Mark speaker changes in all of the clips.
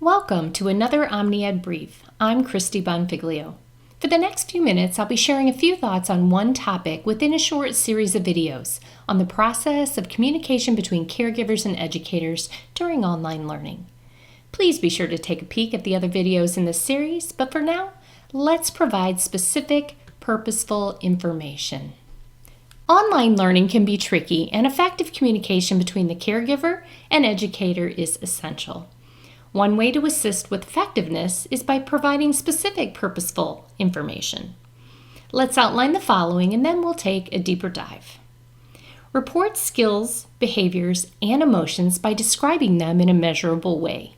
Speaker 1: Welcome to another OmniEd Brief. I'm Christie Bonfiglio. For the next few minutes, I'll be sharing a few thoughts on one topic within a short series of videos on the process of communication between caregivers and educators during online learning. Please be sure to take a peek at the other videos in this series, but for now, let's provide specific, purposeful information. Online learning can be tricky, and effective communication between the caregiver and educator is essential. One way to assist with effectiveness is by providing specific, purposeful information. Let's outline the following and then we'll take a deeper dive. Report skills, behaviors, and emotions by describing them in a measurable way.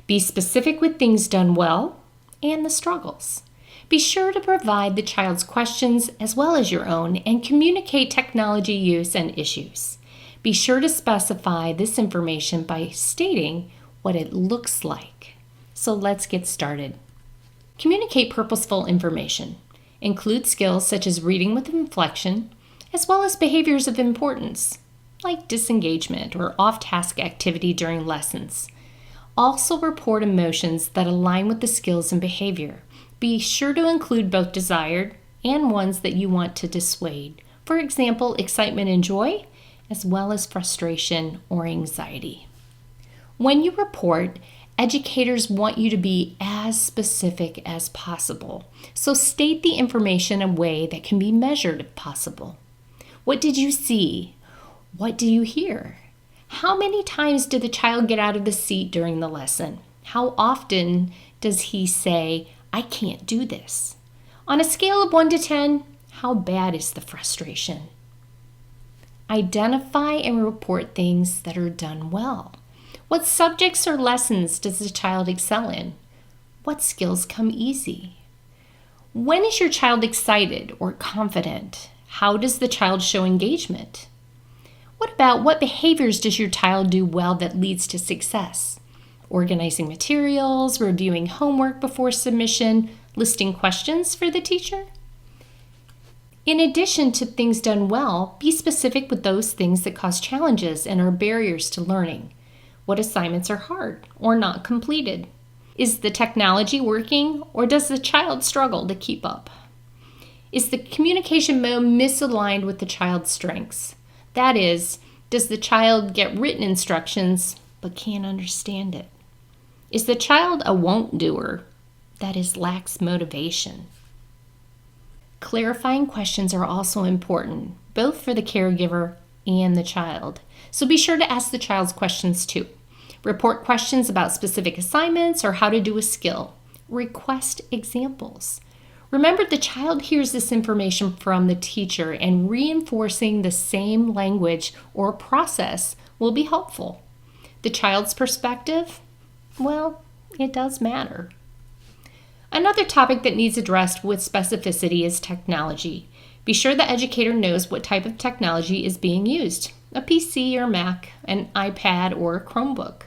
Speaker 1: Be specific with things done well and the struggles. Be sure to provide the child's questions as well as your own and communicate technology use and issues. Be sure to specify this information by stating what it looks like. So let's get started. Communicate purposeful information. Include skills such as reading with inflection, as well as behaviors of importance, like disengagement or off-task activity during lessons. Also report emotions that align with the skills and behavior. Be sure to include both desired and ones that you want to dissuade. For example, excitement and joy, as well as frustration or anxiety. When you report, educators want you to be as specific as possible. So state the information in a way that can be measured if possible. What did you see? What do you hear? How many times did the child get out of the seat during the lesson? How often does he say, "I can't do this"? On a scale of 1 to 10, how bad is the frustration? Identify and report things that are done well. What subjects or lessons does the child excel in? What skills come easy? When is your child excited or confident? How does the child show engagement? What about what behaviors does your child do well that leads to success? Organizing materials, reviewing homework before submission, listing questions for the teacher? In addition to things done well, be specific with those things that cause challenges and are barriers to learning. What assignments are hard or not completed? Is the technology working or does the child struggle to keep up? Is the communication mode misaligned with the child's strengths? That is, does the child get written instructions but can't understand it? Is the child a won't doer? That is, lacks motivation. Clarifying questions are also important, both for the caregiver and the child. So be sure to ask the child's questions too. Report questions about specific assignments or how to do a skill. Request examples. Remember, the child hears this information from the teacher, and reinforcing the same language or process will be helpful. The child's perspective, well, it does matter. Another topic that needs addressed with specificity is technology. Be sure the educator knows what type of technology is being used, a PC or Mac, an iPad or a Chromebook.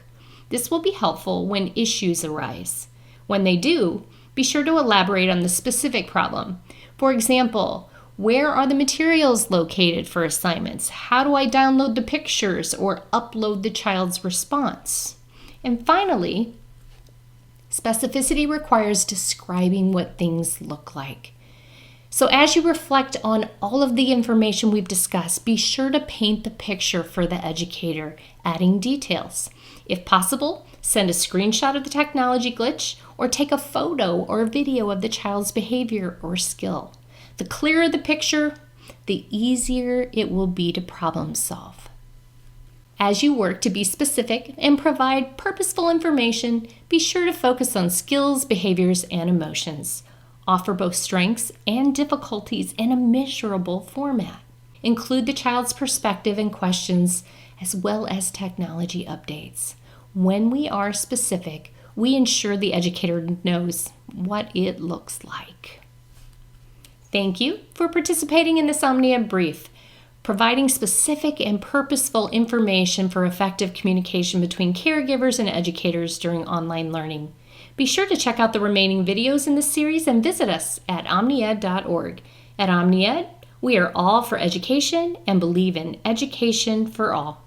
Speaker 1: This will be helpful when issues arise. When they do, be sure to elaborate on the specific problem. For example, where are the materials located for assignments? How do I download the pictures or upload the child's response? And finally, specificity requires describing what things look like. So as you reflect on all of the information we've discussed, be sure to paint the picture for the educator, adding details. If possible, send a screenshot of the technology glitch or take a photo or video of the child's behavior or skill. The clearer the picture, the easier it will be to problem solve. As you work to be specific and provide purposeful information, be sure to focus on skills, behaviors, and emotions. Offer both strengths and difficulties in a measurable format. Include the child's perspective and questions, as well as technology updates. When we are specific, we ensure the educator knows what it looks like. Thank you for participating in this OmniEd Brief, providing specific and purposeful information for effective communication between caregivers and educators during online learning. Be sure to check out the remaining videos in this series and visit us at omnied.org. At OmniEd, we are all for education and believe in education for all.